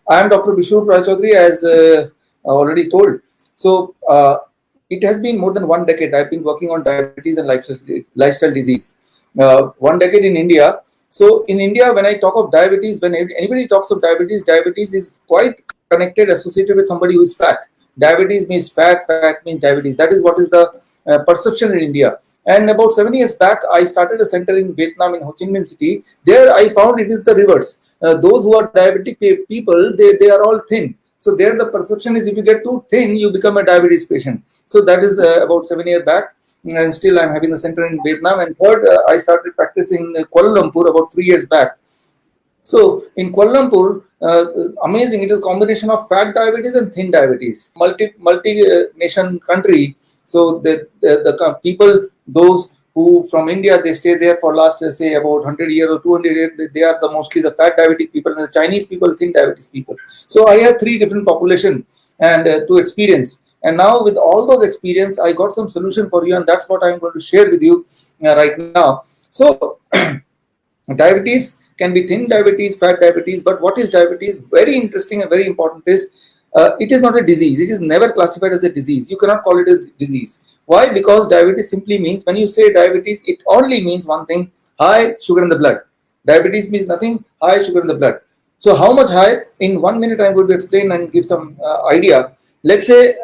I am Dr. Bishnu Prachaudhary, as already told. So it has been more than 1 decade. I've been working on diabetes and lifestyle disease. 1 decade in India. So in India, when I talk of diabetes, when anybody talks of diabetes, diabetes is quite connected, associated with somebody who is fat. Diabetes means fat, fat means diabetes. That is what is the perception in India. And about 7 years back, I started a center in Vietnam, in Ho Chi Minh City. There I found it is the reverse. Those who are diabetic people, they are all thin. So there the perception is if you get too thin, you become a diabetes patient. So that is about 7 years back. And still I'm having a center in Vietnam. And third, I started practicing in Kuala Lumpur about 3 years back. So in Kuala Lumpur, amazing, it is a combination of fat diabetes and thin diabetes, multi nation country. So the people, those who from India, they stay there for last, say, about 100 years or 200 years, they are mostly the fat diabetic people, and the Chinese people, thin diabetes people. So I have three different population and to experience. And now with all those experience, I got some solution for you, and that's what I'm going to share with you right now. So diabetes can be thin diabetes, fat diabetes, but what is diabetes? Very interesting and very important is it is not a disease. It is never classified as a disease. You cannot call it a disease. Why? Because diabetes simply means, when you say diabetes, it only means one thing: high sugar in the blood. Diabetes means nothing, high sugar in the blood. So how much high? In 1 minute, I'm going to explain and give some idea. Let's say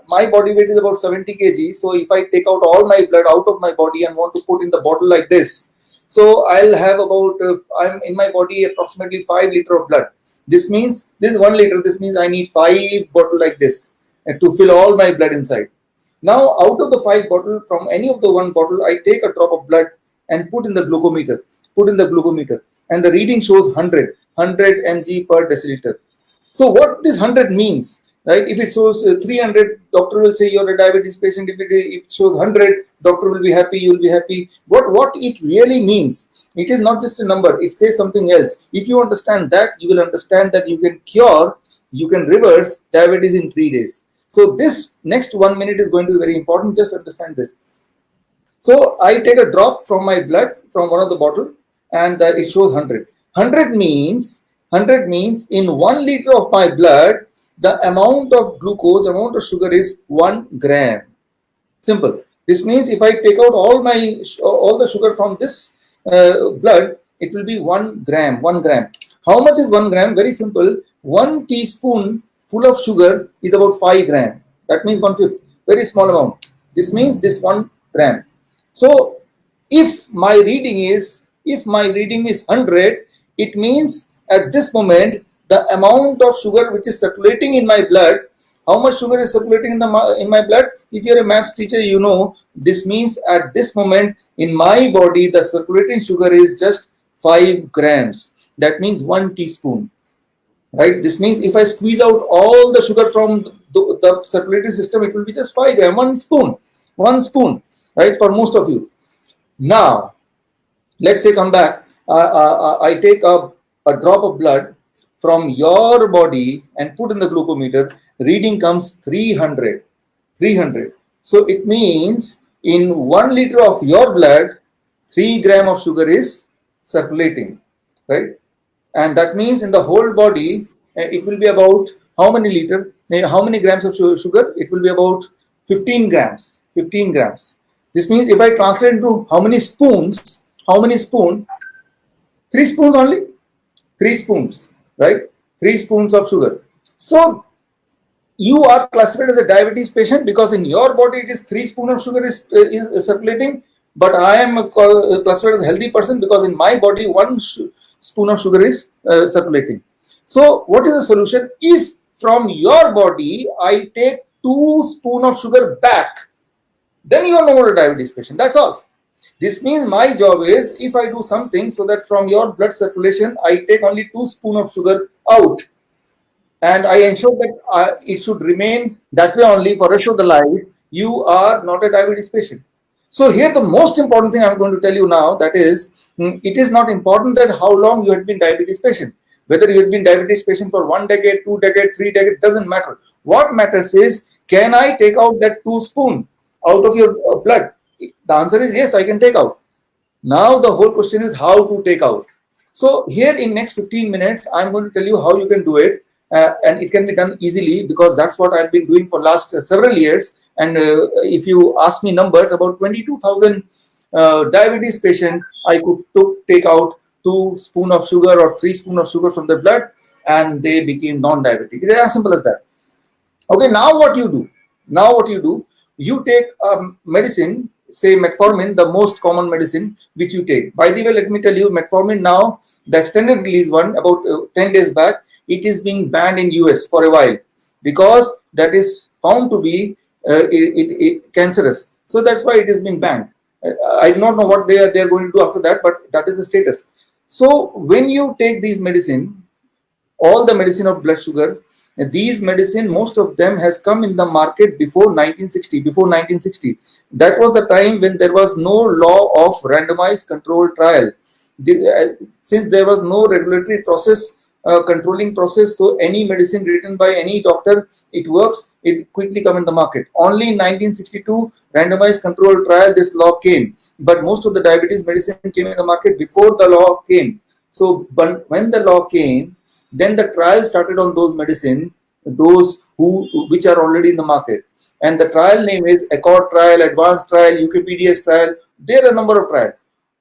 my body weight is about 70 kg. So if I take out all my blood out of my body and want to put in the bottle like this, so I'll have about, I'm in my body approximately 5 liters of blood. This means, this is 1 liter, this means I need 5 bottles like this to fill all my blood inside. Now out of the 5 bottles, from any of the 1 bottle, I take a drop of blood and put in the glucometer, and the reading shows 100 mg per deciliter. So what this 100 means, right? If it shows 300, doctor will say you're a diabetes patient. If it shows 100, doctor will be happy, you'll be happy. What it really means, it is not just a number, it says something else. If you understand that, you will understand that you can cure, you can reverse diabetes in 3 days. So this next 1 minute is going to be very important. Just understand this. So I take a drop from my blood from one of the bottle, and it shows 100. 100 means in 1 liter of my blood, the amount of glucose, amount of sugar is 1 gram. Simple. This means if I take out all the sugar from this blood, it will be 1 gram. 1 gram. How much is 1 gram? Very simple. 1 teaspoon full of sugar is about 5 gram. That means 1/5. Very small amount. This means this 1 gram. So if my reading is 100, it means at this moment the amount of sugar which is circulating in my blood, how much sugar is circulating in my blood? If you're a maths teacher, you know this means at this moment in my body the circulating sugar is just 5 grams. That means 1 teaspoon, right? This means if I squeeze out all the sugar from the circulatory system, it will be just 5 grams, 1 spoon, right? For most of you. Now, let's say come back. I take a drop of blood from your body and put in the glucometer. Reading comes 300. So it means in 1 liter of your blood, 3 grams of sugar is circulating, right? And that means in the whole body, it will be about how many liter, how many grams of sugar? It will be about 15 grams. 15 grams. This means if I translate into how many spoons? 3 spoons only. 3 spoons, right? 3 spoons of sugar. So you are classified as a diabetes patient because in your body it is 3 spoons of sugar is circulating, but I am classified as a healthy person because in my body 1 spoon of sugar is circulating. So what is the solution? If from your body I take 2 spoons of sugar back, then you are no more a diabetes patient. That's all. This means my job is, if I do something so that from your blood circulation I take only 2 spoons of sugar out, and I ensure that it should remain that way only for the rest of the life, you are not a diabetes patient. So here the most important thing I'm going to tell you now, that is, it is not important that how long you have been diabetes patient. Whether you have been diabetes patient for 1 decade, 2 decades, 3 decades, doesn't matter. What matters is, can I take out that 2 spoons out of your blood? The answer is yes, I can take out. Now the whole question is how to take out. So here in next 15 minutes, I'm going to tell you how you can do it. and it can be done easily, because that's what I've been doing for last several years. And if you ask me numbers, about 22,000 diabetes patient, I could take out 2 spoons of sugar or 3 spoons of sugar from the blood, and they became non-diabetic. It is as simple as that. Okay, now what you do? You take medicine, say metformin, the most common medicine which you take. By the way, let me tell you, metformin now, the extended release one, about 10 days back, it is being banned in US for a while, because that is found to be cancerous. So that's why it is being banned. I do not know what they are going to do after that, but that is the status. So when you take these medicine, all the medicine of blood sugar, these medicine, most of them has come in the market before 1960. That was the time when there was no law of randomized controlled trial. Since there was no regulatory process, controlling process, so any medicine written by any doctor, it works, it quickly come in the market. Only in 1962 randomized controlled trial, this law came, but most of the diabetes medicine came in the market before the law came. So but when the law came, then the trial started on those medicine, those which are already in the market, and the trial name is Accord trial, Advanced trial, UKPDS trial. There are a number of trials.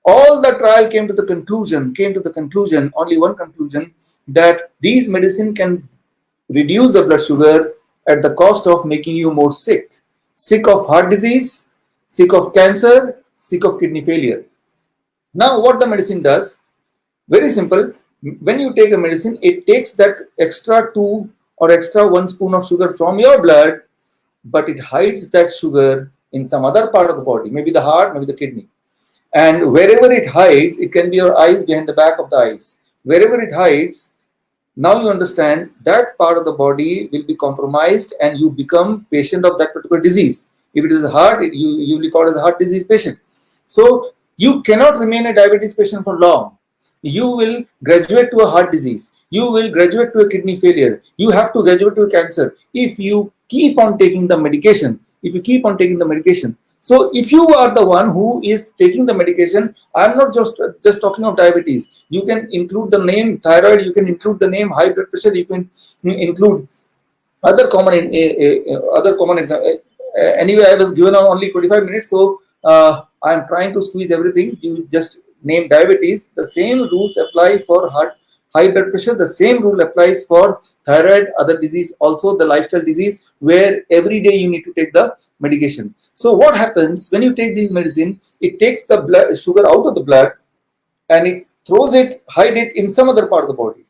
All the trial came to the conclusion, only one conclusion, that these medicine can reduce the blood sugar at the cost of making you more sick of heart disease, sick of cancer, sick of kidney failure. Now what the medicine does, very simple. When you take a medicine, it takes that extra 2 or extra 1 spoon of sugar from your blood, but it hides that sugar in some other part of the body, maybe the heart, maybe the kidney. And wherever it hides, it can be your eyes, behind the back of the eyes. Wherever it hides, now you understand that part of the body will be compromised and you become patient of that particular disease. If it is a heart, you will be called as a heart disease patient. So you cannot remain a diabetes patient for long. You will graduate to a heart disease. You will graduate to a kidney failure. You have to graduate to a cancer if you keep on taking the medication. So if you are the one who is taking the medication, I'm not just talking of diabetes. You can include the name thyroid, you can include the name high blood pressure, you can include other common examples. Anyway, I was given only 25 minutes, so I'm trying to squeeze everything. You just name diabetes. The same rules apply for high blood pressure. The same rule applies for thyroid, other disease, also the lifestyle disease, where every day you need to take the medication. So what happens when you take these medicine? It takes the blood sugar out of the blood and it hide it in some other part of the body.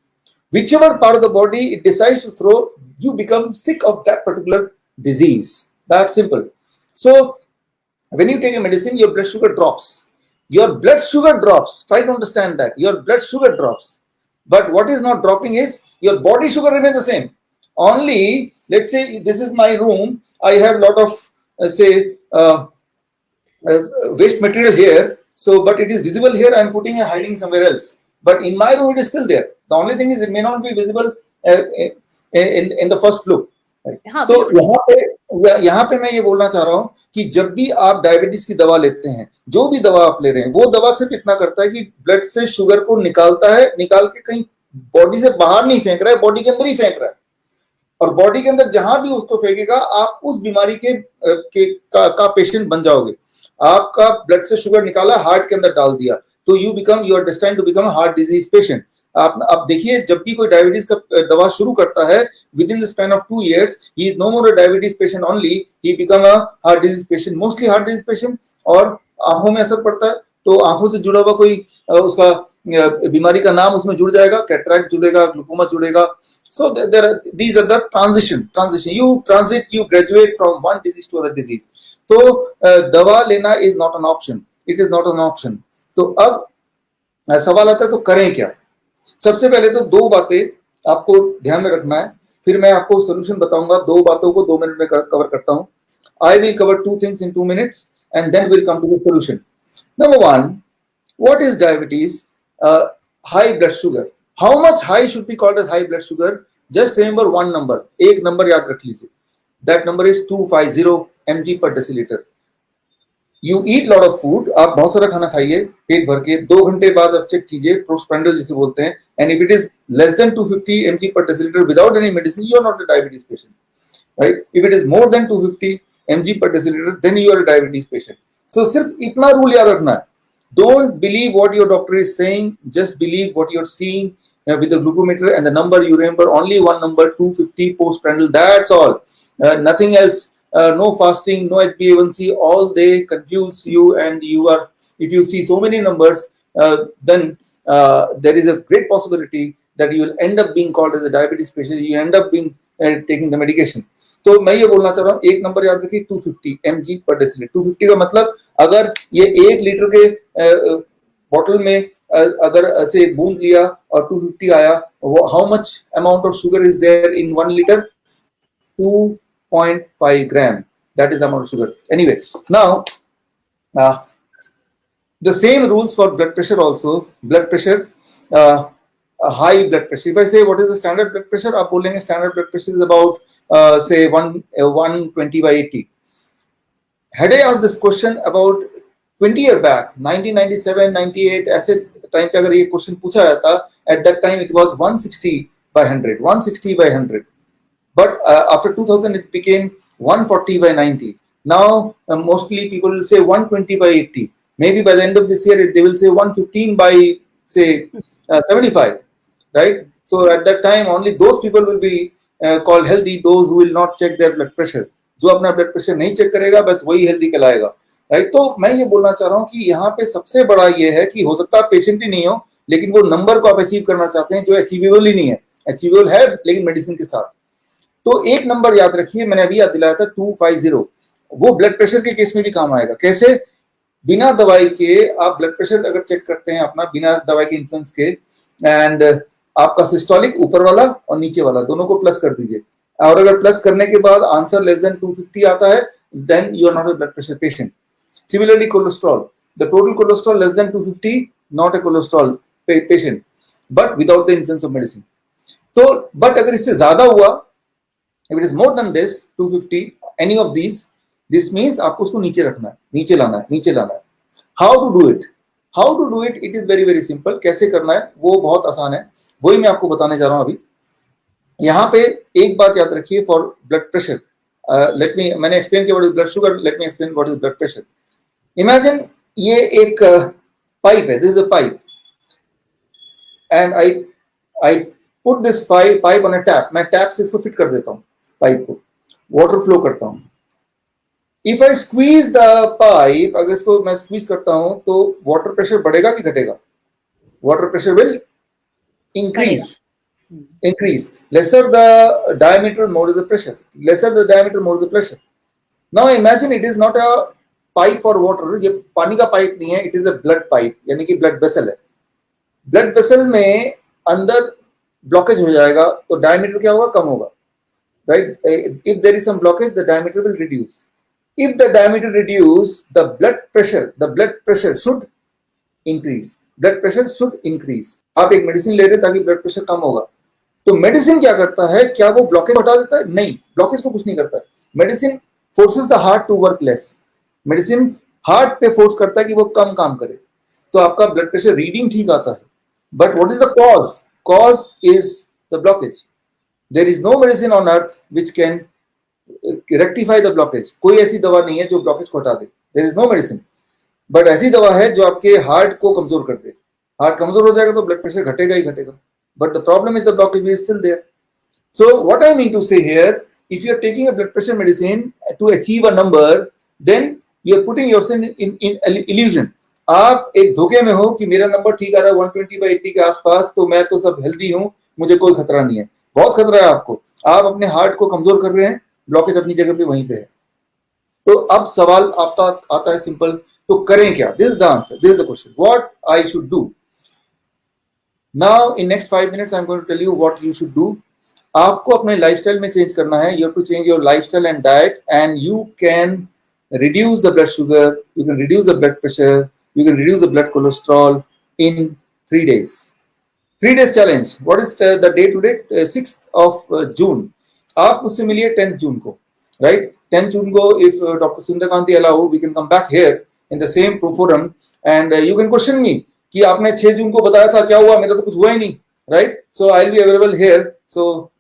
Whichever part of the body it decides to throw, you become sick of that particular disease. That's simple. So when you take a medicine, your blood sugar drops. Try to understand that. Your blood sugar drops. But what is not dropping is your body sugar remains the same. Only, let's say this is my room. I have a lot of, waste material here. So, but it is visible here. I'm putting and hiding somewhere else. But in my room, it is still there. The only thing is it may not be visible in the first look. तो यहाँ पे मैं ये बोलना चाह रहा हूँ कि जब भी आप डायबिटीज की दवा लेते हैं, जो भी दवा आप ले रहे हैं, वो दवा सिर्फ इतना करता है कि ब्लड से शुगर को निकालता है, निकाल के कहीं बॉडी से बाहर नहीं फेंक रहा है, बॉडी के अंदर ही फेंक रहा है. और बॉडी के अंदर जहां भी उसको फेंकेगा, आप उस बीमारी का पेशेंट बन जाओगे. आपका ब्लड से शुगर निकाला, हार्ट के अंदर डाल दिया, तो you are destined to become heart disease patient. आप देखिए, जब भी कोई डायबिटीज का दवा शुरू करता है, within the span of 2 years, he is no more a diabetes patient only, he become a heart disease patient, mostly heart disease patient. और आंखों में असर पड़ता है, तो आंखों से जुड़ा हुआ कोई उसका बीमारी का नाम उसमें जुड़ जाएगा, कैटरैक्ट जुड़ेगा, ग्लूकोमा जुड़ेगा. So these are the transition. You transit, you graduate from one disease to other disease. तो दवा लेना is not an option. It is not an option. तो अब सवाल आता है, तो करें क्या? सबसे पहले तो 2 बातें आपको ध्यान में रखना है, फिर मैं आपको सोल्यूशन बताऊंगा. 2 बातों को 2 मिनट में कवर करता हूं. I will cover 2 things in 2 minutes and then we'll come to the solution. Number 1, what is diabetes? High blood sugar. How much high should be called as high blood sugar? Just remember one number. एक number याद रख लीजिए. That number is 250 mg per deciliter. You eat lot of food, आप बहुत सारा खाना खाइए पेट भर के, 2 घंटे बाद आप चेक कीजिए प्रोस्पेंडल जिसे बोलते हैं, and if it is less than 250 mg per deciliter without any medicine, you are not a diabetes patient, right? If it is more than 250 mg per deciliter, then you are a diabetes patient. So सिर्फ इतना rule याद रखना है, don't believe what your doctor is saying, just believe what you're seeing with the glucometer and the number. You remember only one number, 250 postprandial, that's all, nothing else. No fasting, no HbA1c, all they confuse you, and you are, if you see so many numbers, then there is a great possibility that you will end up being called as a diabetes patient. You end up being taking the medication. तो मैं ये बोलना चाह रहा हूँ, एक number याद रखिए, 250 mg per deciliter. 250 का मतलब अगर ये 1 लीटर के बॉटल में अगर ऐसे एक बूंद लिया और 250 आया, how much amount of sugar is there in 1 litre? 2.5 gram. That is the amount of sugar. Anyway, now the same rules for blood pressure also. Blood pressure, high blood pressure. If I say what is the standard blood pressure, आप बोलेंगे standard blood pressure is about say 120/80. Had I asked this question about 20 years back, 1997, 98, ऐसे time पे अगर ये question पूछा जाता, at that time it was 160/100, 160/100. But after 2000 it became 140/90. Now mostly people will say 120/80. Maybe by the end of this year they will say 115 by say 75, right? So at that time only those people will be called healthy, those who will not check their blood pressure. जो अपना blood pressure नहीं check करेगा बस वही healthy कहलाएगा, right? तो मैं ये बोलना चाह रहा हूँ कि यहाँ पे सबसे बड़ा ये है कि हो सकता है पेशेंट ही नहीं हो, लेकिन वो नंबर को आप अचीव करना चाहते हैं जो अचीवेबल ही नहीं है, अचीवेबल है लेकिन मेडिसिन के साथ। तो एक नंबर याद रखिए, मैंने अभी याद दिलाया था 250, वो ब्लड प्रेशर के केस में भी काम आएगा। कैसे? बिना दवाई के आप ब्लड प्रेशर अगर चेक करते हैं अपना, बिना दवाई के इन्फ्लुएंस के, एंड आपका सिस्टोलिक ऊपर वाला और नीचे वाला दोनों को प्लस कर दीजिए, और अगर प्लस करने के बाद आंसर लेस देन 250 आता है, then you are not a blood pressure patient. Similarly cholesterol, the total cholesterol less than 250, not a cholesterol patient, but without the influence of medicine. तो बट अगर इससे ज्यादा हुआ, if it is more than this 250, any of these, this means आपको उसको नीचे रखना है, नीचे लाना है, नीचे लाना है। How to do it? How to do it? It is very very simple. कैसे करना है वो बहुत आसान है, वही मैं आपको बताने जा रहा हूँ अभी। यहाँ पे एक बात याद रखिए फॉर ब्लड प्रेशर, मैंने एक्सप्लेन किया what is blood sugar, let me explain what is blood pressure. Imagine ये एक पाइप है, this is a pipe, and I put this pipe on a tap. मैं टैप से इसको फिट कर देता हूँ, पाइप को वाटर फ्लो करता हूँ। If I squeeze the pipe, अगर इसको मैं स्क्वीज करता हूँ तो वाटर प्रेशर बढ़ेगा कि घटेगा? Water pressure will increase. Lesser the diameter, more is the pressure. Lesser the diameter, more is the pressure. Now imagine it is not a pipe for water. ये पानी का पाइप नहीं है, it is a blood pipe, यानी कि blood vessel है। blood vessel में अंदर ब्लॉकेज हो जाएगा तो डायमीटर क्या होगा? कम होगा, right? If there is some blockage, the diameter will reduce. If the diameter reduce, the blood pressure should increase. Blood pressure should increase. आप एक मेडिसिन ले रहे हैं ताकि ब्लड प्रेशर कम होगा, तो मेडिसिन क्या करता है? क्या वो ब्लॉकेज हटा देता है? नहीं, ब्लॉकेज को कुछ नहीं करता है। Medicine forces the heart to work less. Medicine heart पे फोर्स करता है कि वो कम काम करे, तो आपका ब्लड प्रेशर रीडिंग ठीक आता है। But what is the cause? Cause is the blockage. There is no medicine on earth which can rectify the blockage. कोई ऐसी दवा नहीं है जो ब्लॉकेज को हटा दे, there is no medicine. But ऐसी दवा है जो आपके हार्ट को कमजोर कर दे। हार्ट कमजोर हो जाएगा तो ब्लड प्रेशर घटेगा ही घटेगा। But the problem is the blockage is still there. So what I mean to say here, if you are taking a blood pressure medicine to achieve a number, then you are putting yourself in illusion. आप एक धोखे में हो कि मेरा number ठीक आ रहा है 120/80 के आसपास, तो मैं तो सब हेल्दी हूँ, मुझे कोई खतरा नहीं है। बहुत खतरा है आपको, आप अपने हार्ट को कमजोर कर रहे हैं, ब्लॉकेज अपनी जगह पे वहीं पे है। तो अब सवाल आपका आता है सिंपल, तो करें क्या? This is the answer, this is the question, what I should do. Now in next 5 minutes I'm going to tell you what you should do. आपको अपने लाइफस्टाइल में चेंज करना है। You have to change your lifestyle and diet, and you can reduce the blood sugar, you can reduce the blood pressure, you can reduce the blood cholesterol in 3 days. 3 days challenge. What is the day today? 6th of June. आप मुझसे मिलिए 10th June को, right? 10th June को if Dr. Sundarkanti allow, we can come back here in the same forum, and you can question me कि आपने 6 जून को बताया था, क्या हुआ? मेरा तो कुछ हुआ ही नहीं, right? So I'll be available here. So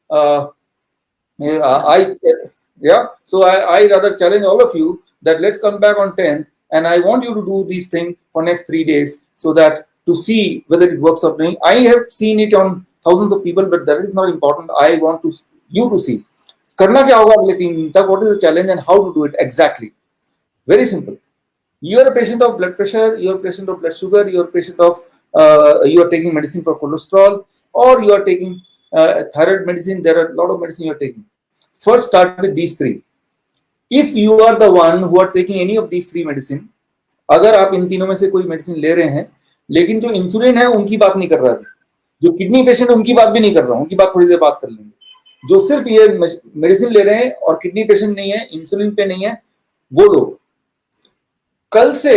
I rather challenge all of you that let's come back on 10th, and I want you to do these things for next 3 days so that to see whether it works or not. I have seen it on thousands of people, but that is not important. I want you to see. करना क्या होगा अगले 3 दिन तक? What is the challenge and how to do it exactly? Very simple. You are a patient of blood pressure, you are a patient of blood sugar, you are a patient of you are taking medicine for cholesterol, or you are taking thyroid medicine. There are a lot of medicine you are taking. First, start with these 3. If you are the one who are taking any of these 3 medicine, अगर आप इन तीनों में से कोई medicine ले रहे हैं, लेकिन जो इंसुलिन है उनकी बात नहीं कर रहा है, जो किडनी पेशेंट है उनकी बात भी नहीं कर रहा हूं, उनकी बात थोड़ी देर बात कर लेंगे. जो सिर्फ ये मेडिसिन ले रहे हैं और किडनी पेशेंट नहीं है, इंसुलिन पे नहीं है, वो लोग कल से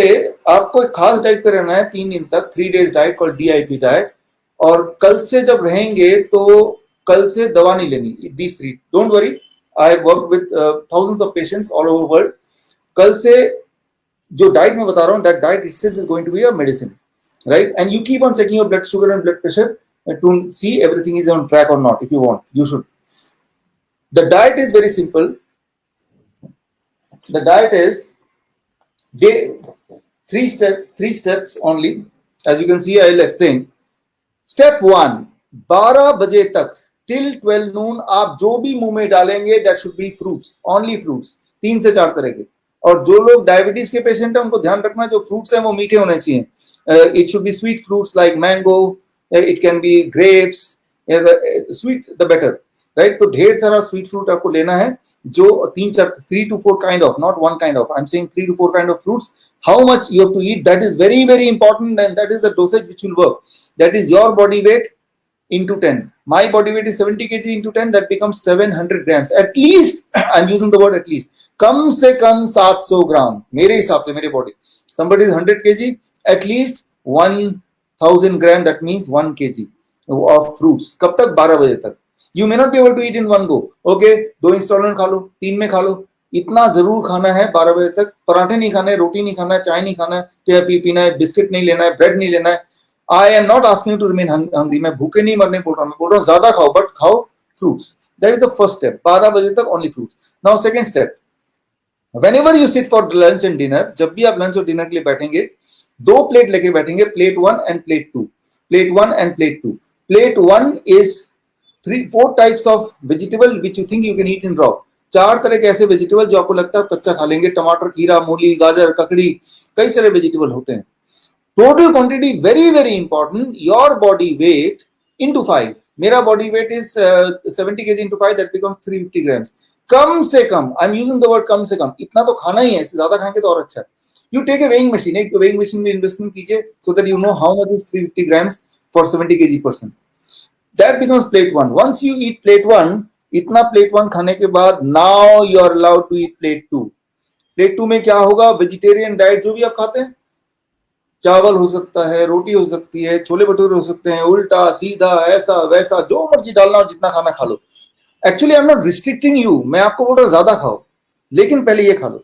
आपको एक खास डाइट पे रहना है 3 दिन तक, 3 days diet called DIP diet. और कल से जब रहेंगे तो कल से दवा नहीं लेनी. These 3, don't worry, I work with thousands of patients all over world. कल से जो डाइट मैं बता रहा हूँ, that diet itself is going to be a medicine, right? And you keep on checking your blood sugar and blood pressure to see everything is on track or not. If you want, you should. The diet is very simple. The diet is 3 steps only. As you can see, I will explain. Step 1, 12 बजे तक till 12 noon आप जो भी मुंह में डालेंगे that should be fruits, only fruits. 3 से 4 तरह के. और जो लोग डायबिटीज के पेशेंट हैं उनको ध्यान रखना, जो फ्रूट्स हैं वो मीठे होने चाहिए. It should be sweet fruits like mango, it can be grapes, sweet the better, right? तो ढेर सारा स्वीट फ्रूट आपको लेना है, जो 3 to 4 kind of, not one kind of, I'm saying 3 to 4 kind of fruits. How much you have to eat, that is very, very important, and that is the dosage which will work. That is your body weight into 10. My body weight is 70 kg into 10, that becomes 700 grams. At least, I'm using the word at least, कम से कम 700 ग्राम मेरे हिसाब से, मेरे body. Somebody is 100 kg, at least 1000 gram, that means 1 kg of fruits. कब तक? 12 बजे तक. You may not be able to eat in one go. Okay, 2 instalment खा लो, 3 में खा लो. इतना जरूर खाना है 12 बजे तक. पराठे नहीं खाने, रोटी नहीं खाना है, चाय नहीं खाना है, पीना है, बिस्किट नहीं लेना है, ब्रेड नहीं लेना है. I am not asking you to remain hungry. मैं भूखे नहीं मरने बोल रहा हूँ, मैं बोल रहा हूँ ज्यादा खाओ, बट खाओ fruits. That is the first step. 12 बजे तक only fruits. Now second step. Whenever you sit for lunch and dinner, जब भी आप लंच और डिनर के लिए बैठेंगे, 2 प्लेट लेके बैठेंगे, plate 1 and plate 2. Plate 1 and plate 2. Plate 1 is 4 types of vegetable which you think you can eat in raw. 4 तरह के ऐसे वेजिटेबल जो आपको लगता है आप कच्चा खा लेंगे. टमाटर, खीरा, मूली, गाजर, ककड़ी, कई सारे वेजिटेबल होते हैं. Total quantity very, very important. Your body weight into 5. मेरा body weight is 70 kg into 5, that becomes 350 grams. कम से कम, I'm using the word कम से कम, इतना तो खाना ही है, इससे ज्यादा खाएंगे तो और अच्छा है. You take a weighing machine, एक weighing machine में इन्वेस्टमेंट कीजिए so that you know how much is 350 grams for 70 kg person. That becomes plate 1. Once you eat plate 1, इतना plate 1 खाने के बाद now you are allowed to eat plate 2. Plate 2 में क्या होगा? वेजिटेरियन डाइट जो भी आप खाते हैं, चावल हो सकता है, रोटी हो सकती है, छोले भटूरे हो सकते हैं, उल्टा सीधा ऐसा वैसा जो मर्जी डालना और जितना खाना खा लो. Actually I am not restricting you, मैं आपको बोल रहा हूँ ज्यादा खाओ, लेकिन पहले ये खा लो.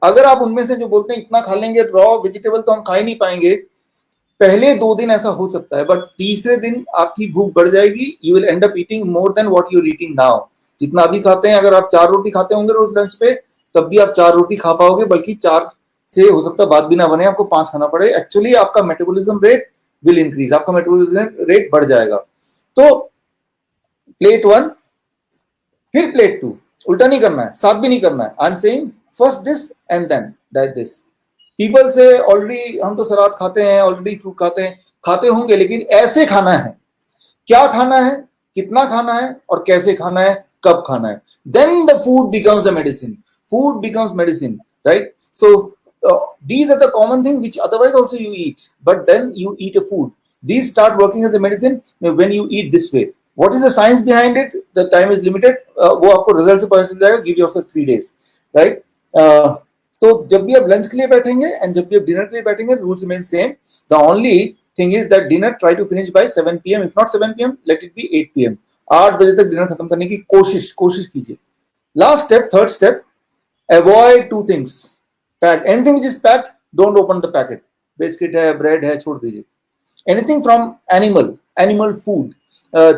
अगर आप उनमें से जो बोलते हैं इतना खा लेंगे रॉ वेजिटेबल तो हम खा ही नहीं पाएंगे, पहले 2 दिन ऐसा हो सकता है, बट तीसरे दिन आपकी भूख बढ़ जाएगी. You will end up eating more than what you are eating now. जितना अभी खाते हैं, अगर आप 4 रोटी खाते होंगे रोज लंच पे, तब भी आप 4 रोटी खा पाओगे, बल्कि 4 से हो सकता है बात भी ना बने, आपको 5 खाना पड़े. एक्चुअली आपका मेटाबॉलिज्म रेट विल इंक्रीज, आपका मेटाबॉलिज्म रेट बढ़ जाएगा. तो प्लेट 1 फिर प्लेट 2, उल्टा नहीं करना है, साथ भी नहीं करना है. I am saying first this and then that this. People से ऑलरेडी हम तो सलाद खाते हैं, ऑलरेडी फ्रूट खाते होंगे, लेकिन ऐसे खाना है. क्या खाना है, कितना खाना है और कैसे खाना है, कब खाना है. Then the food becomes a medicine. Food becomes medicine, right? So these are the common things which otherwise also you eat, but then you eat a food. These start working as a medicine when you eat this way. What is the science behind it? The time is limited. वो आपको result से पता चल जाएगा. Give yourself 3 days, right? तो जब भी आप लंच के लिए बैठेंगे एंड जब भी आप डिनर के लिए बैठेंगे, rules remain same. The only thing is that dinner try to finish by 7 PM. If not 7 PM, let it be 8 PM. 8 बजे तक डिनर खत्म करने की कोशिश कीजिए. Last step, third step, avoid 2 things. Packed. Anything which is packed, don't open the packet. Biscuit है, bread है, छोड़ दीजिए। Anything from animal food,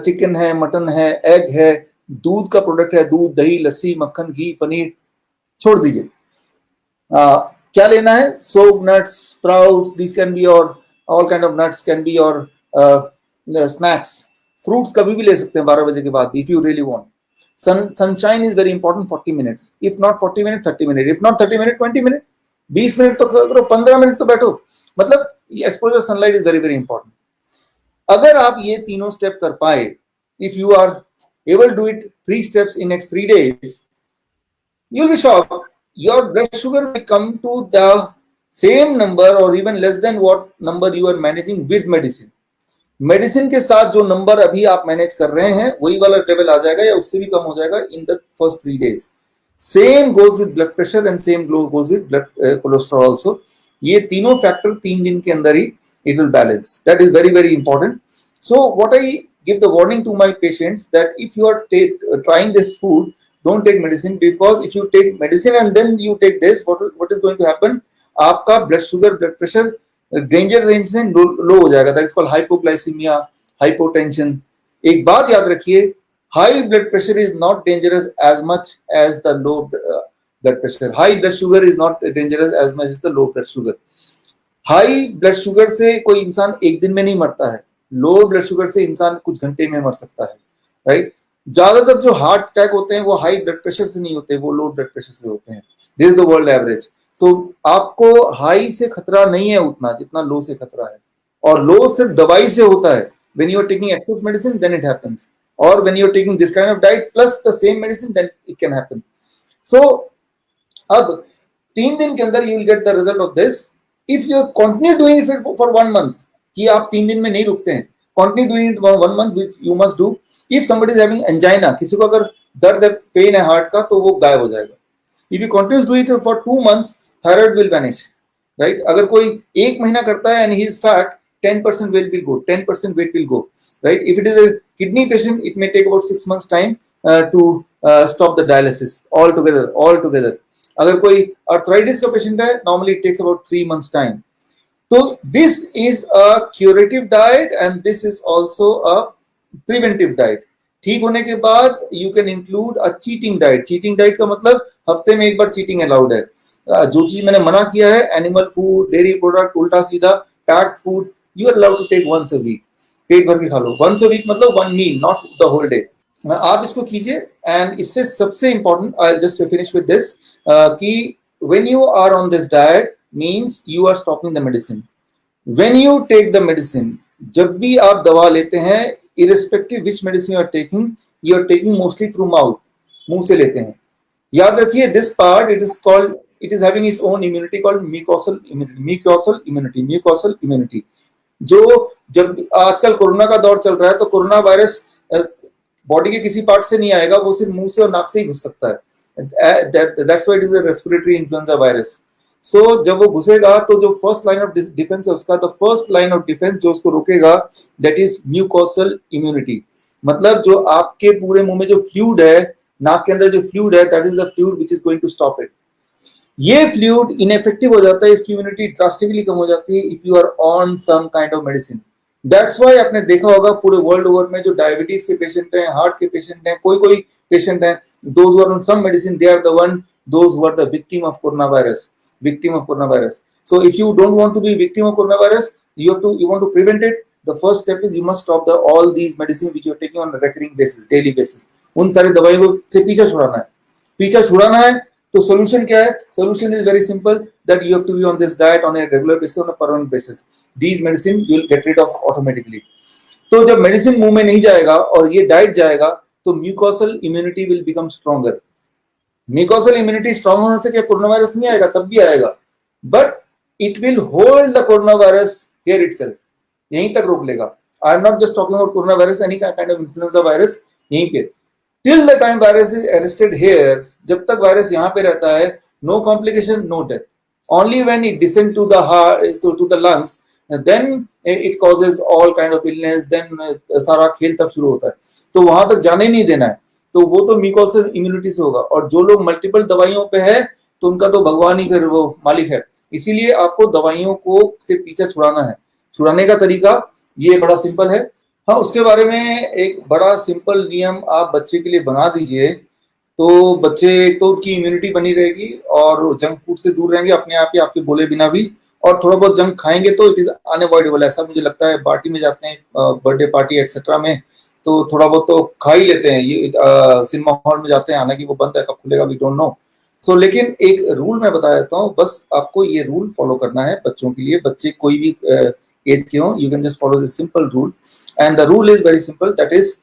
chicken है, मटन है, एग है, दूध का प्रोडक्ट है, दूध, दही, लस्सी, मक्खन, घी, पनीर, छोड़ दीजिए। क्या लेना है? Soup, nuts, sprouts, this can be your all kind of nuts can be your snacks. Fruits कभी भी ले सकते हैं 12 बजे के बाद, if you really want. Sunshine is very important, 40 minutes, if not 40 minute 30 minute, if not 30 minute 20 minute, 20 minute तो करो, 15 मिनट तो बैठो। मतलब exposure sunlight is very very important. अगर आप ये तीनों स्टेप कर पाए, if you are able to eat 3 steps in next 3 days, you'll be shocked. Your blood sugar will come to the same number or even less than what number you are managing with medicine. Medicine के साथ जो number अभी आप manage कर रहे हैं वही वाला लेवल आ जाएगा या उससे भी कम हो जाएगा in the first 3 days. Same goes with blood pressure and same goes with blood cholesterol also. ये तीनों फैक्टर 3 दिन के अंदर ही it will balance. That is very very important. So what I give the warning to my patients that if you are trying this food, don't take medicine, because if you take medicine and then you take this, what is going to happen? आपका blood sugar, blood pressure danger range से low हो जाएगा. That is called hypoglycemia, hypotension. एक बात याद रखिए, high blood pressure is not dangerous as much as the low blood pressure. High blood sugar is not dangerous as much as the low blood sugar. High blood sugar से कोई इंसान एक दिन में नहीं मरता है, लो ब्लड शुगर से इंसान कुछ घंटे में मर सकता है, राइट? ज्यादातर जो हार्ट अटैक होते हैं वो हाई ब्लड प्रेशर से नहीं होते, वो लो ब्लड प्रेशर से होते हैं. This is the world average. So आपको हाई से खतरा नहीं है उतना जितना लो से खतरा है, और लो सिर्फ दवाई से होता है. When you are taking excess medicine then it happens, और when you are taking this kind of diet plus the same medicine then it can happen. So अब 3 दिन के अंदर you will get the result of this. If you continue doing it for 1 month, कि आप 3 दिन में नहीं रुकते हैं, continue doing it for 1 month, which you must do. If somebody is having angina, किसी को अगर दर्द है, पेन है हार्ट का, तो वो गायब हो जाएगा. If you continue to do it for 2 months, thyroid will vanish, right? अगर कोई 1 महीना करता है and he is fat, 10% weight will go, 10% weight will go, right? If it is a kidney patient, it may take about 6 months time to stop the dialysis altogether. अगर कोई arthritis का patient है, normally it takes about 3 months time. तो this is a curative diet and this is also a preventive diet. ठीक होने के बाद you can include a cheating diet. Cheating diet का मतलब हफ्ते में एक बार चीटिंग अलाउड है. जो चीज मैंने मना किया है, एनिमल फूड, डेयरी प्रोडक्ट, उल्टा सीधा packed food, you are allowed to take once a week. पेट भर के खा लो. वंस अ वीक मतलब 1 meal, not the whole day. आप इसको कीजिए. एंड इससे सबसे important, I just finish with this, कि when you are on this diet means you are stopping the medicine. When you take the medicine, जब भी आप दवा लेते हैं, irrespective which medicine you are taking mostly through mouth, मुंह से लेते हैं. याद रखिए, this part it is having its own immunity called mucosal immunity. जो जब आजकल कोरोना का दौर चल रहा है, तो कोरोना वायरस बॉडी के किसी पार्ट से नहीं आएगा, वो सिर्फ मुंह से और नाक से ही घुस सकता है. That's why it is a respiratory influenza virus. So जब वो घुसेगा तो जो फर्स्ट लाइन ऑफ डिफेंस है उसका, the first line of defense जो उसको रोकेगा, that is mucosal immunity. मतलब जो आपके पूरे मुंह में जो फ्लूइड है, नाक के अंदर जो फ्लूइड है, that is the fluid which is going to stop it. ये फ्लूइड इनएफेक्टिव हो जाता है, इसकी इम्यूनिटी ड्रास्टिकली कम हो जाती है if you are on some kind of medicine. That's why आपने देखा होगा पूरे वर्ल्ड ओवर में जो डायबिटीज के पेशेंट हैं, हार्ट के पेशेंट हैं, कोई पेशेंट हैं, those who are on some medicine, they are the one, those who are the victim of coronavirus. So if you don't want to be victim of coronavirus, you want to prevent it. The first step is you must stop all these medicine which you are taking on a recurring basis, daily basis. उन सारी दवाइयों को से पीछा छुड़ाना है. तो solution क्या है? Solution is very simple, that you have to be on this diet on a regular basis, on a permanent basis. These medicine you will get rid of automatically. तो जब मेडिसिन मुंह में नहीं जाएगा और ये डाइट जाएगा, तो mucosal immunity will become stronger. Mucosal immunity strong होने से क्या कोरोना वायरस नहीं आएगा? तब भी आएगा, but it will hold the corona virus here itself. यहीं तक रोक लेगा. I am not just talking about corona virus, any kind of influenza virus. यहीं पे till the time virus is arrested here, जब तक वायरस यहाँ पे रहता है, no complication, no death. Only when it descend to the heart, to the lungs, then it causes all kind of illness. Then सारा खेल तब शुरू होता है. तो वहां तक जाने नहीं देना है. तो वो तो म्यूकोसल इम्यूनिटी से होगा. और जो लोग मल्टीपल दवाइयों पे है, तो उनका तो भगवान ही फिर वो मालिक है. इसीलिए आपको दवाइयों को से पीछा छुड़ाना है। छुड़ाने का तरीका ये बड़ा सिंपल है। हाँ, उसके बारे में एक बड़ा सिंपल नियम आप बच्चे के लिए बना दीजिए, तो बच्चे एक तो उनकी इम्यूनिटी बनी रहेगी और जंक फूड से दूर रहेंगे अपने आप ही, आपके बोले बिना भी। और थोड़ा बहुत जंक खाएंगे तो इट इज अनअवॉइडेबल, ऐसा मुझे लगता है। पार्टी में जाते हैं, बर्थडे पार्टी एक्सेट्रा में, तो थोड़ा बहुत तो खा ही लेते हैं। ये सिनेमा हॉल में जाते हैं, हालांकि वो बंद है, कब खुलेगा वी डोंट नो। सो लेकिन एक रूल मैं बता देता हूँ, बस आपको ये रूल फॉलो करना है बच्चों के लिए। बच्चे कोई भी एज के हो, you can just follow this simple rule, and the rule is very simple, that is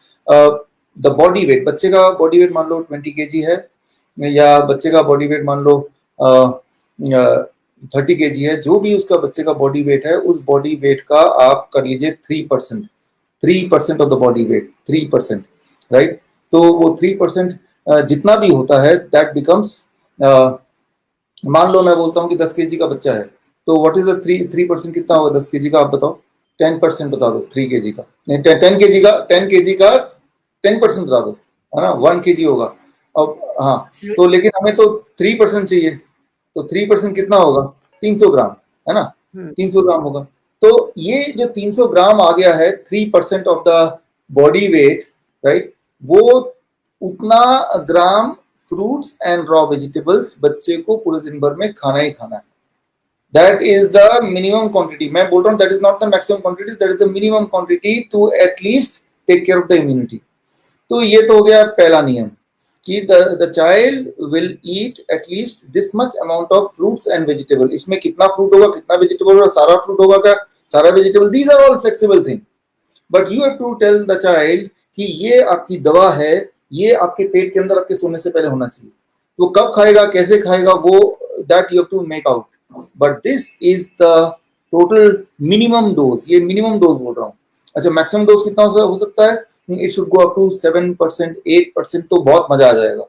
the body weight. बच्चे का बॉडी वेट मान लो 20 kg है, या बच्चे का बॉडी वेट मान लो 30 kg है, जो भी उसका बच्चे का बॉडी वेट है, उस बॉडी वेट का आप कर लीजिए 3% of the body weight, 3%, right. तो वो 3% जितना भी होता है दैट बिकम्स, मान लो मैं बोलता हूँ कि 10 kg का बच्चा है, तो व्हाट इज द 3% कितना होगा 10 kg का, आप बताओ। 10% बता दो 3 kg का, 10 kg का 10% बता दो, है ना, 1 kg होगा। अब हाँ, तो लेकिन हमें तो 3% चाहिए, तो 3% कितना होगा, 300 ग्राम, है ना, 300 ग्राम होगा। तो ये जो 300 ग्राम आ गया है, 3% of the body weight, right, वो उतना ग्राम फ्रूट्स एंड रॉ वेजिटेबल्स बच्चे को पूरे दिन भर में खाना ही खाना है। That is the minimum quantity. मैं बोल रहा हूँ that is not the maximum quantity, that is the minimum quantity to at least take care of the immunity. तो ये तो हो गया पहला नियम कि the child will eat at least this much amount of fruits and vegetable. इसमें कितना फ्रूट होगा, कितना वेजिटेबल होगा, सारा फ्रूट होगा क्या, सारा vegetable, these are all flexible thing, but you have to tell the child कि ये आपकी दवा है, ये आपके पेट के अंदर आपके सोने से पहले होना चाहिए। तो कब खाएगा, कैसे खाएगा, वो that you have to make out, but this is the total minimum dose. ये मिनिमम डोज बोल रहा हूँ। अच्छा, मैक्सिमम डोज कितना हो सकता है, it should go up to 7%, 8%, तो बहुत मजा आ जाएगा।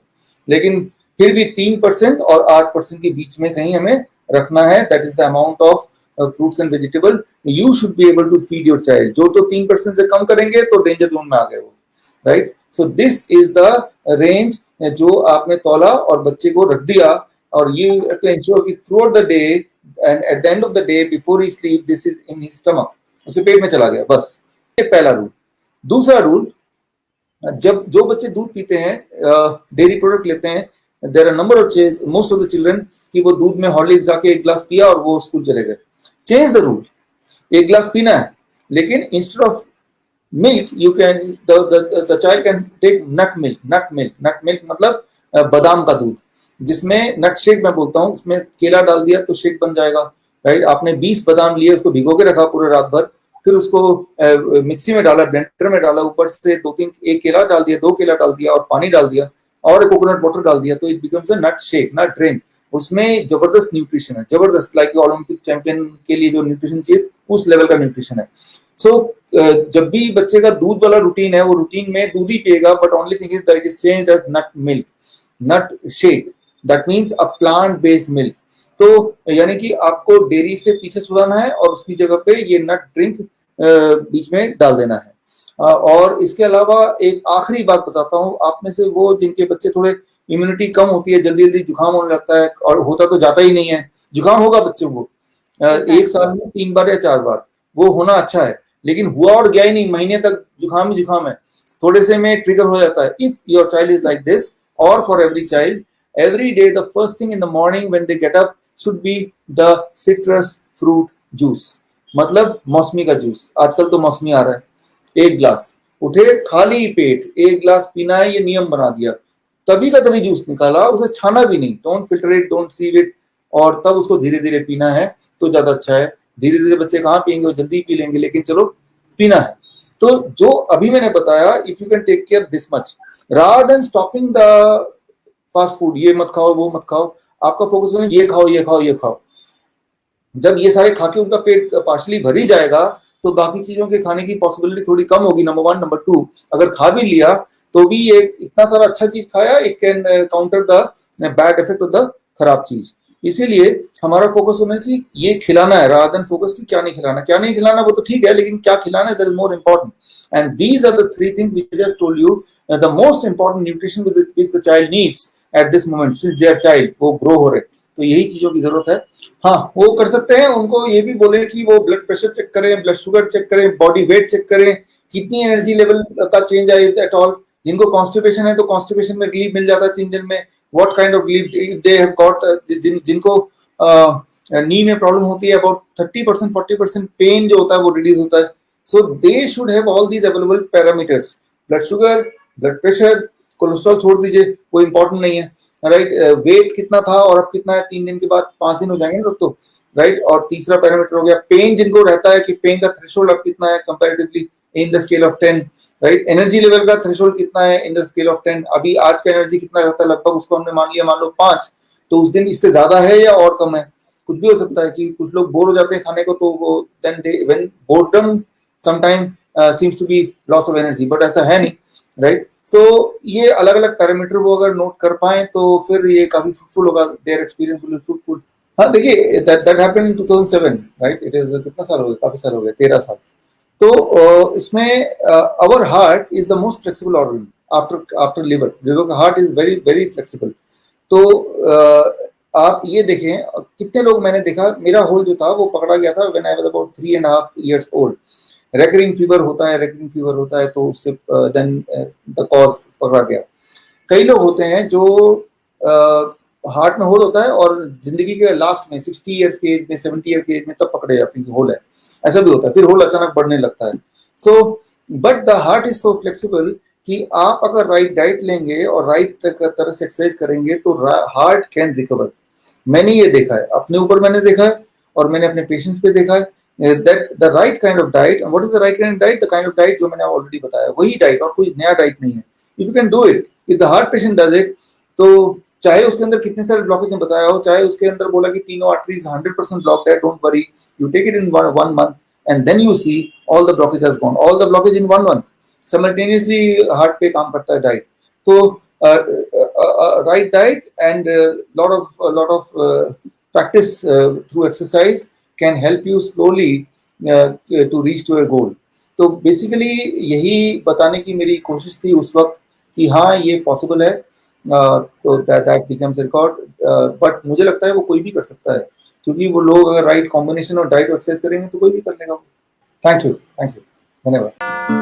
लेकिन फिर भी 3% और 8% के बीच में कहीं हमें रखना है, that is the amount of fruits and vegetable you should be able to feed your child. जो तो 3% से कम करेंगे तो डेंजर जोन में आ गए वो, right. So this is the range जो आपने तौला और बच्चे को रख दिया, और ये टू एंश्योर कि through out the day and at the end of the day before he sleep this is in his stomach, उसके पेट में चला गया, बस। ये पहला रूल। दूसरा रूल, जब जो बच्चे दूध पीते हैं, डेयरी प्रोडक्ट लेते हैं, there are number of most of the children कि वो दूध में हॉर्लिक्स डाल एक गिलास पिया और वो स्कूल चले गए। चेंज द रूल, एक गिलास पीना है, लेकिन instead of milk you can the child can take nut milk मतलब बादाम का दूध, जिसमें नट शेक मैं बोलता हूँ। उसमें केला डाल दिया तो शेक बन जाएगा, राइट। आपने 20 बादाम लिए, उसको भिगो के रखा पूरे रात भर, फिर उसको मिक्सी में डाला, ब्लेंडर में डाला, ऊपर से 2-3 एक केला डाल दिया, 2 केला डाल दिया और पानी डाल दिया और कोकोनट वाटर डाल दिया, तो it becomes a nut shake, nut drink. उसमें जबरदस्त न्यूट्रिशन है, जबरदस्त, लाइक ओलंपिक चैंपियन के लिए जो न्यूट्रिशन चाहिए उस लेवल का न्यूट्रिशन है। सो जब भी बच्चे का दूध वाला रूटीन है, वो रूटीन में दूध ही पिएगा, but only thing is that it is changed as nut milk, nut shake, that means a plant based milk. तो यानी कि आपको डेयरी से पीछे छुड़ाना है और उसकी जगह पे ये नट ड्रिंक बीच में डाल देना है। और इसके अलावा एक आखिरी बात बताता हूँ, आप में से वो जिनके बच्चे थोड़े इम्यूनिटी कम होती है, जल्दी जल्दी जुकाम होने लगता है, और होता तो जाता ही नहीं है, जुकाम होगा बच्चों को 1 साल में 3 बार या 4 बार, वो होना अच्छा है, लेकिन हुआ और गया ही नहीं, महीने तक जुकाम ही जुकाम है, थोड़े से में ट्रिगर हो जाता है। If your child is like this, और for every child, every day the first thing in the morning when they get up should be the citrus fruit juice, मतलब मौसमी का जूस। आजकल तो मौसमी आ रहा है, 1 गिलास उठे खाली पेट 1 गिलास पीना है, ये नियम बना दिया। तभी का तभी जूस निकाला, उसे छाना भी नहीं, don't filter it, don't sieve it, और तब उसको धीरे धीरे पीना है तो ज्यादा अच्छा है। धीरे धीरे बच्चे कहाँ पियेंगे, वो जल्दी पी लेंगे, लेकिन चलो पीना है। तो जो अभी मैंने बताया, if you can take care this much rather than stopping the fast food, ये मत खाओ वो मत खाओ, आपका फोकस है ये खाओ ये खाओ ये खाओ। जब ये सारे खा के उनका पेट पार्शली भर ही जाएगा तो बाकी चीजों के खाने की पॉसिबिलिटी थोड़ी कम होगी, नंबर 1। नंबर 2, अगर खा भी लिया तो भी ये इतना सारा अच्छा चीज खाया, it can counter the bad effect of the खराब चीज। इसीलिए हमारा फोकस होना है कि ये खिलाना है, रादर देन फोकस कि क्या नहीं खिलाना। क्या नहीं खिलाना वो तो ठीक है, लेकिन क्या खिलाना है, that is more important. And these are the 3 things which I just told you, the most important nutrition which the child needs at this moment since they are child, वो ग्रो हो रहे। तो यही चीजों की जरूरत है। हाँ, वो कर सकते हैं, उनको ये भी बोले कि वो ब्लड प्रेशर चेक करें, ब्लड शुगर चेक करें, बॉडी वेट चेक करें, कितनी एनर्जी लेवल का चेंज आए एट ऑल। जिनको कॉन्स्टिपेशन है तो कॉन्स्टिपेशन में रिलीफ मिल जाता है 3 दिन में, what kind of relief they have got. जिनको नी में प्रॉब्लम होती है, अबाउट 30% 40% पेन जो होता है वो रिड्यूस होता है। So they should have all these available parameters, blood sugar, blood pressure, cholesterol छोड़ दीजिए, वो इंपॉर्टेंट नहीं है, राइट। वेट कितना था और अब कितना है, 3 दिन के बाद 5 दिन हो जाएंगे ना तब तो, राइट। और तीसरा पैरामीटर हो गया पेन, जिनको रहता है कि पेन का थ्रेशोल्ड अब कितना है comparatively in the scale of 10, right. Energy level का थ्रेशोल्ड कितना है इन द स्केल ऑफ 10, अभी आज का एनर्जी कितना रहता है लगभग, उसको हमने मान लिया, मान लो 5, तो उस दिन इससे ज्यादा है या और कम है, कुछ भी हो सकता है। कि कुछ लोग बोर हो जाते हैं खाने को, तो वो then they when boredom sometime seems to be loss of energy, but ऐसा है नहीं, राइट। सो ये अलग अलग पैरामीटर वो अगर नोट कर पाए तो फिर ये काफी फ्रूटफुल होगा, their experience will be fruitful. हाँ देखिए, that happened in 2007, right. It is कितना साल हो गया, काफी साल हो गए, 13 साल। तो इसमें our heart is the most flexible organ after liver. Liver का heart is very very flexible. तो आप ये देखें, कितने लोग मैंने देखा, मेरा होल जो था वो पकड़ा गया था when I was about 3.5 years old. Recurring fever होता है, तो उससे देन द कॉज पकड़ा गया। कई लोग होते हैं जो हार्ट में होल होता है और जिंदगी के लास्ट में 60 ईयर्स के एज में, 70 ईयर के एज में तब पकड़े जाते हैं कि होल है, ऐसा भी होता है, फिर होल अचानक बढ़ने लगता है। So but the heart is so flexible कि आप अगर राइट डाइट लेंगे और राइट तरह से एक्सरसाइज करेंगे तो हार्ट कैन रिकवर। मैंने ये देखा है, अपने ऊपर मैंने देखा है और मैंने अपने पेशेंट्स पे देखा है that the right kind of diet, and what is the right kind of diet? The kind of diet जो मैंने ऑलरेडी बताया, वही डाइट, और कोई नया डाइट नहीं है। If you can do it, if the heart patient does it, तो चाहे उसके अंदर कितने सारे ब्लॉकेज में बताया हो, चाहे उसके अंदर बोला कि तीनों आर्टरीज 100% ब्लॉक्ड है, don't worry, you take it in one month and then you see all the blockage has gone, all the blockage in 1 month, simultaneously heart पे काम करता है डाइट। तो right diet and lot of practice through exercise can help you slowly to reach to a goal। तो basically यही बताने की मेरी कोशिश थी उस वक्त कि हाँ ये पॉसिबल है। तो दैट बिकम्स रिकॉर्ड, बट मुझे लगता है वो कोई भी कर सकता है, क्योंकि वो लोग अगर राइट कॉम्बिनेशन और डाइट एक्सरसाइज करेंगे तो कोई भी कर लेगा। थैंक यू, धन्यवाद।